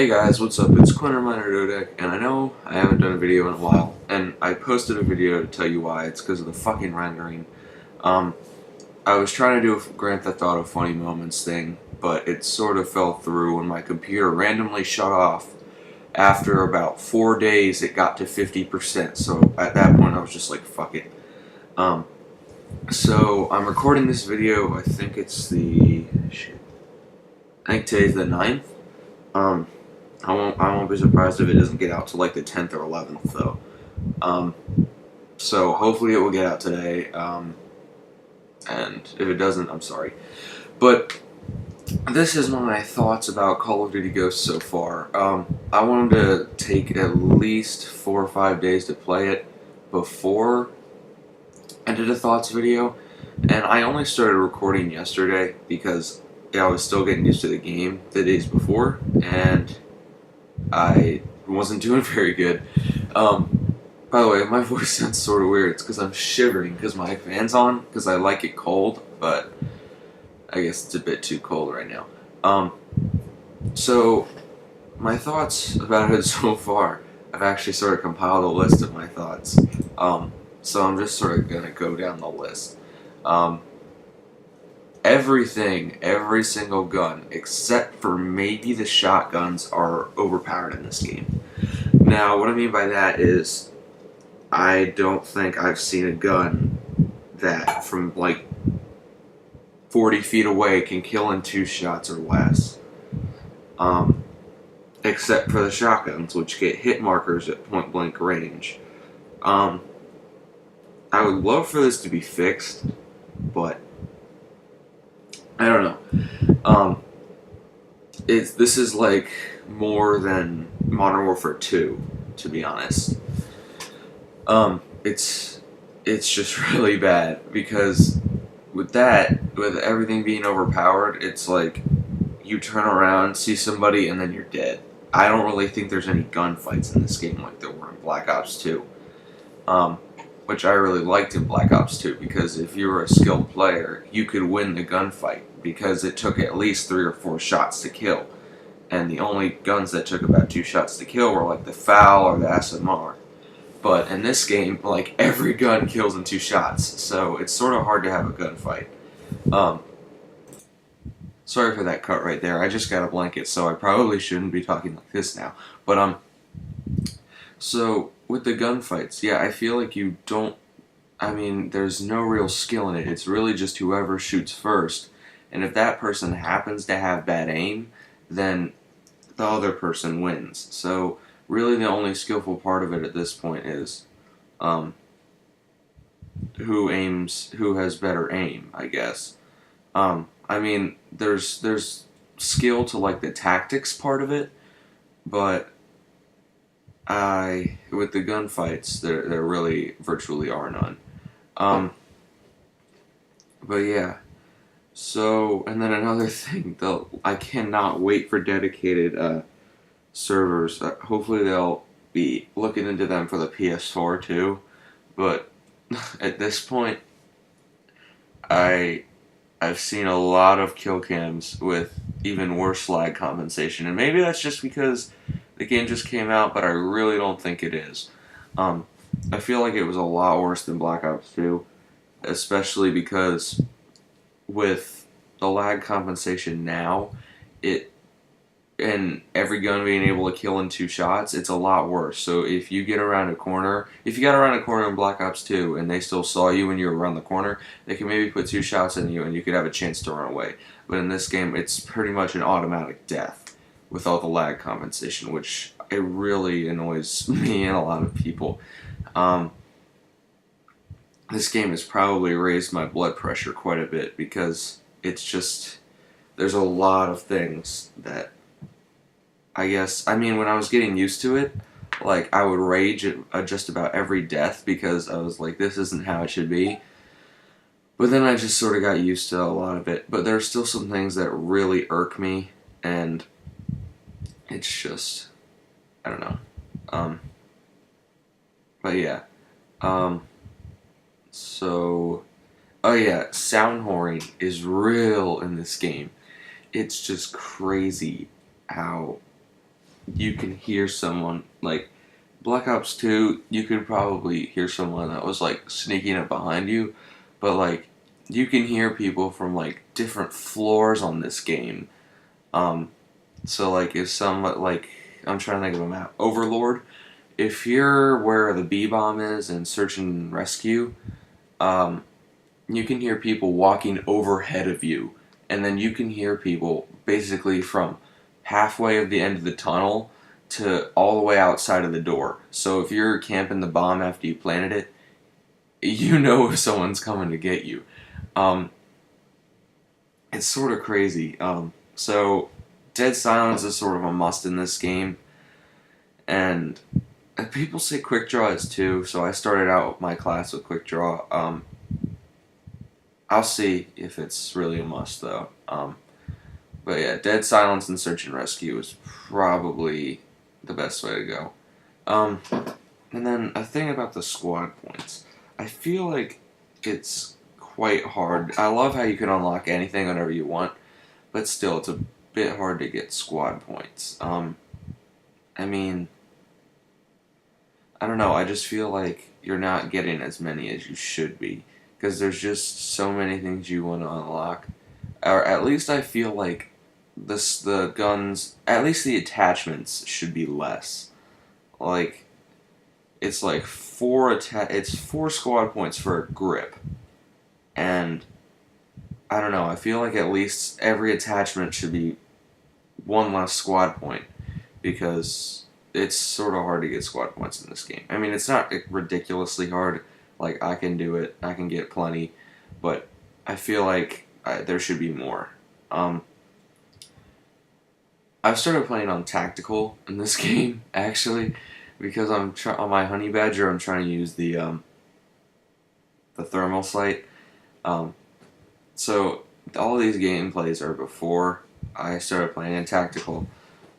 Hey guys, what's up? It's MinerDodec, and I know I haven't done a video in a while, and I posted a video to tell you why. It's because of the fucking rendering. Um, I was trying to do a Grand Theft Auto Funny Moments thing, but it sort of fell through when my computer randomly shut off. After about 4 days, it got to 50%, so at that point I was just like, fuck it. Um, so I'm recording this video, I think it's I think today's the 9th. Um, I won't be surprised if it doesn't get out to like the 10th or 11th though. Um, so hopefully it will get out today. And if it doesn't, I'm sorry. But this is my thoughts about Call of Duty Ghosts so far. I wanted to take at least 4 or 5 days to play it before I did a thoughts video, and I only started recording yesterday because I was still getting used to the game the days before, and I wasn't doing very good. By the way, my voice sounds sort of weird. It's because I'm shivering because my fan's on, because I like it cold, but I guess it's a bit too cold right now. So, my thoughts about it so far, I've actually sort of compiled a list of my thoughts. So I'm just sort of gonna go down the list. Every single gun, except for maybe the shotguns, are overpowered in this game. Now, what I mean by that is, I don't think I've seen a gun that from like 40 feet away can kill in 2 shots or less. Except for the shotguns, which get hit markers at point blank range. I would love for this to be fixed, but I don't know. This is like more than Modern Warfare 2, to be honest. It's just really bad because with everything being overpowered, it's like you turn around, see somebody, and then you're dead. I don't really think there's any gunfights in this game like there were in Black Ops 2. Which I really liked in Black Ops 2, because if you were a skilled player, you could win the gunfight, because it took at least 3 or 4 shots to kill. And the only guns that took about 2 shots to kill were like the FAL or the SMR. But in this game, like, every gun kills in 2 shots, so it's sort of hard to have a gunfight. Sorry for that cut right there. I just got a blanket, so I probably shouldn't be talking like this now. But, so, with the gunfights, yeah, I feel like there's no real skill in it. It's really just whoever shoots first. And if that person happens to have bad aim, then the other person wins. So, really the only skillful part of it at this point is, who has better aim, I guess. There's skill to, like, the tactics part of it, but with the gunfights, there really virtually are none. But yeah. So, and then another thing, I cannot wait for dedicated servers. Hopefully they'll be looking into them for the PS4 too. But at this point, I've seen a lot of kill cams with even worse lag compensation, and maybe that's just because the game just came out, but I really don't think it is. I feel like it was a lot worse than Black Ops 2, especially because with the lag compensation now, and every gun being able to kill in 2 shots, it's a lot worse. So if you got around a corner in Black Ops 2 and they still saw you when you were around the corner, they can maybe put 2 shots in you and you could have a chance to run away. But in this game, it's pretty much an automatic death with all the lag compensation, which it really annoys me and a lot of people. This game has probably raised my blood pressure quite a bit because there's a lot of things that when I was getting used to it, like, I would rage at just about every death because I was like, this isn't how it should be. But then I just sort of got used to a lot of it. But there are still some things that really irk me, and it's just, I don't know. But yeah. Oh yeah, sound whoring is real in this game. It's just crazy how you can hear someone, like Black Ops 2, you could probably hear someone that was like sneaking up behind you, but like you can hear people from like different floors on this game. Um, so like if some like I'm trying to think of a map, Overlord. If you're where the B bomb is in Search and Rescue, um, you can hear people walking overhead of you, and then you can hear people basically from halfway of the end of the tunnel to all the way outside of the door. So if you're camping the bomb after you planted it, you know if someone's coming to get you. Um, it's sort of crazy. So dead silence is sort of a must in this game, and people say quick draw is too. So I started out my class with quick draw. I'll see if it's really a must though. But yeah, dead silence and search and rescue is probably the best way to go. Um, and then a thing about the squad points. I feel like it's quite hard. I love how you can unlock anything whenever you want, but still, it's a bit hard to get squad points. I mean, I don't know. I just feel like you're not getting as many as you should be because there's just so many things you want to unlock. Or at least I feel like the guns, at least the attachments should be less. Like it's like it's 4 squad points for a grip, and I don't know. I feel like at least every attachment should be one less squad point because it's sort of hard to get squad points in this game. I mean, it's not ridiculously hard. Like I can do it. I can get plenty, but I feel like there should be more. I've started playing on tactical in this game actually because on my honey badger. I'm trying to use the thermal sight. Um, so all these gameplays are before I started playing in tactical.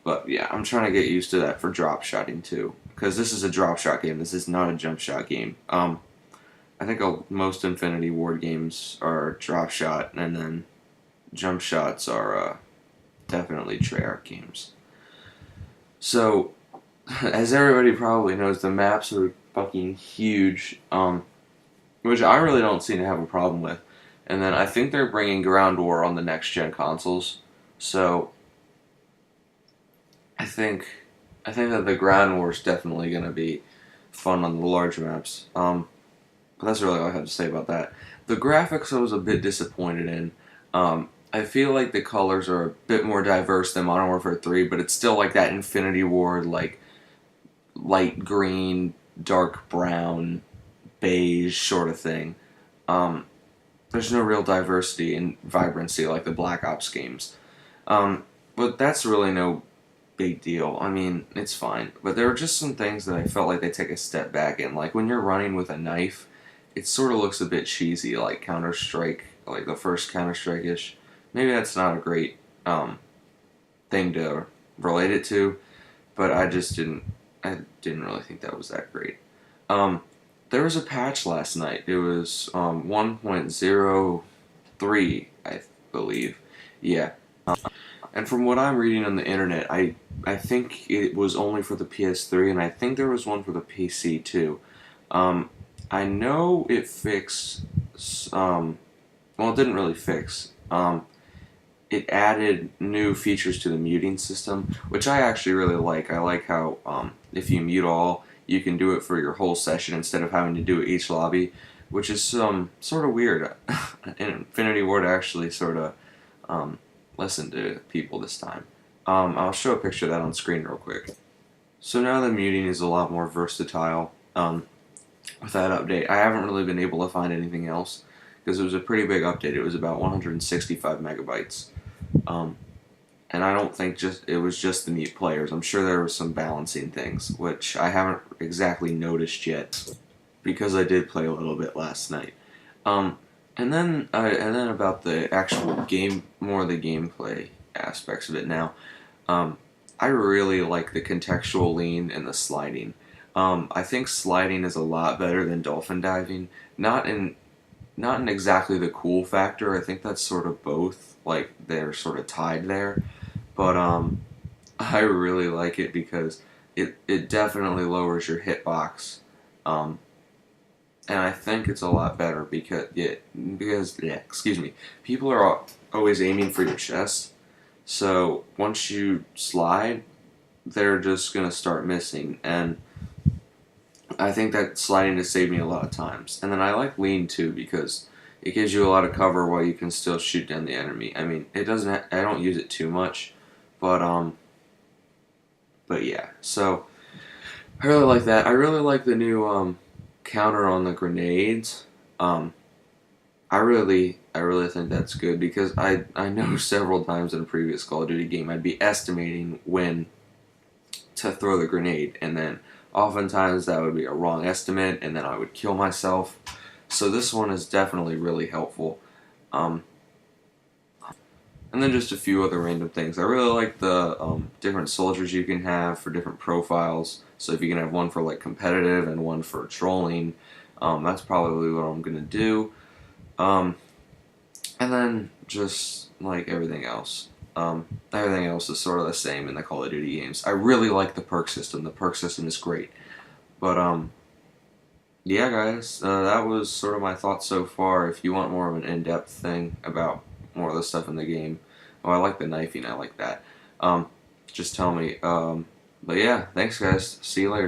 But yeah, I'm trying to get used to that for drop shotting too, because this is a drop shot game. This is not a jump shot game. I think most Infinity Ward games are drop shot, and then jump shots are definitely Treyarch games. So, as everybody probably knows, the maps are fucking huge, which I really don't seem to have a problem with. And then I think they're bringing Ground War on the next gen consoles, so I think that the Ground War is definitely going to be fun on the large maps. But that's really all I have to say about that. The graphics I was a bit disappointed in. I feel like the colors are a bit more diverse than Modern Warfare 3, but it's still like that Infinity Ward, like light green, dark brown, beige sort of thing. There's no real diversity and vibrancy like the Black Ops games. But that's really no big deal. I mean, it's fine. But there are just some things that I felt like they take a step back in. Like when you're running with a knife, it sort of looks a bit cheesy, like Counter-Strike, like the first Counter-Strike-ish. Maybe that's not a great thing to relate it to, but I didn't really think that was that great. There was a patch last night. It was 1.03, I believe. Yeah. And from what I'm reading on the internet, I think it was only for the PS3, and I think there was one for the PC too. I know it fixed. Well, it didn't really fix. It added new features to the muting system, which I actually really like. I like how if you mute all, you can do it for your whole session instead of having to do it each lobby, which is sort of weird. In Infinity Ward actually sort of listened to people this time. I'll show a picture of that on screen real quick. So now the muting is a lot more versatile with that update. I haven't really been able to find anything else because it was a pretty big update. It was about 165 megabytes. And I don't think it was just the mute players. I'm sure there were some balancing things, which I haven't exactly noticed yet because I did play a little bit last night. And then about the actual game, more of the gameplay aspects of it now. I really like the contextual lean and the sliding. I think sliding is a lot better than dolphin diving. Not in exactly the cool factor. I think that's sort of both. Like they're sort of tied there. But I really like it because it definitely lowers your hitbox. Um, and I think it's a lot better because yeah, excuse me, people are always aiming for your chest. So once you slide, they're just gonna start missing, and I think that sliding has saved me a lot of times. And then I like lean too because it gives you a lot of cover while you can still shoot down the enemy. I mean, it doesn't. I don't use it too much, but yeah. So I really like that. I really like the new counter on the grenades. Um, I really think that's good because I know several times in a previous Call of Duty game I'd be estimating when to throw the grenade, and then oftentimes that would be a wrong estimate, and then I would kill myself. So this one is definitely really helpful. Um, and then just a few other random things. I really like the different soldiers you can have for different profiles. So if you can have one for like competitive and one for trolling, that's probably what I'm gonna do. Um, and then just like everything else. Everything else is sort of the same in the Call of Duty games. I really like the perk system. The perk system is great. But yeah, guys, that was sort of my thoughts so far. If you want more of an in-depth thing about more of the stuff in the game, oh, I like the knifing. I like that. Just tell me. But yeah, thanks, guys. See you later.